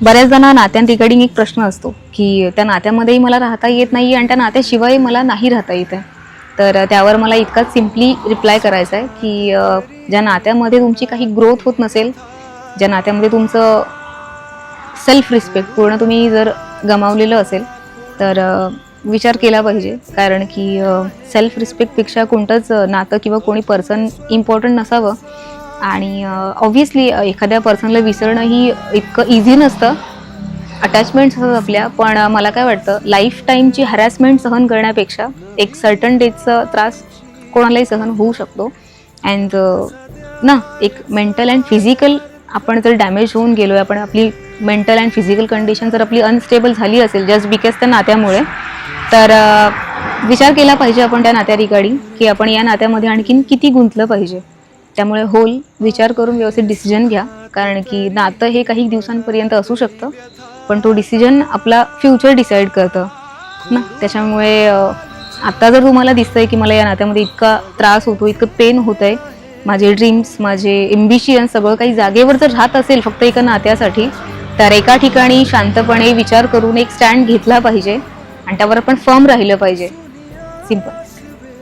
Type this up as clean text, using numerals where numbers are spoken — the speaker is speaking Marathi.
बऱ्याचदा नात्यां रिगार्डिंग एक प्रश्न असतो की त्या नात्यामध्येही मला राहता येत नाही आणि त्या नात्याशिवाय मला नाही राहता येत आहे. तर त्यावर मला इतकाच सिम्पली रिप्लाय करायचा आहे की ज्या नात्यामध्ये तुमची काही ग्रोथ होत नसेल, ज्या नात्यामध्ये तुमचं सेल्फ रिस्पेक्ट पूर्ण तुम्ही जर गमावलेलं असेल, तर विचार केला पाहिजे. कारण की सेल्फ रिस्पेक्टपेक्षा कोणतंच नातं किंवा कोणी पर्सन इम्पॉर्टंट नसावं. आणि ऑब्व्हियसली एखाद्या पर्सनला विसरणं ही इतकं इझी नसतं. अटॅचमेंट्स असतात आपल्या, पण मला काय वाटतं, लाईफ टाईमची हॅरॅसमेंट सहन करण्यापेक्षा एक सर्टन डेजचा त्रास कोणालाही सहन होऊ शकतो. अँड ना एक मेंटल अँड फिजिकल आपण जर डॅमेज होऊन गेलो आहे, आपण आपली मेंटल अँड फिजिकल कंडिशन जर आपली अनस्टेबल झाली असेल जस्ट बिकॉज त्या नात्यामुळे, तर विचार केला पाहिजे आपण त्या नात्या रिगार्डिंग की आपण या नात्यामध्ये आणखीन किती गुंतलं पाहिजे. त्यामुळे होल विचार करून व्यवस्थित डिसिजन घ्या. कारण की नातं हे काही दिवसांपर्यंत असू शकतं, पण तो डिसिजन आपला फ्युचर डिसाईड करतं ना. त्याच्यामुळे आत्ता जर तुम्हाला दिसतंय की मला या नात्यामध्ये इतका त्रास होतो, इतकं पेन होतं आहे, माझे ड्रीम्स, माझे एम्बिशियन सगळं काही जागेवर जर राहत असेल फक्त एका नात्यासाठी, तर एका ठिकाणी शांतपणे विचार करून एक स्टँड घेतला पाहिजे आणि त्यावर आपण फर्म राहिलं पाहिजे. सिंपल.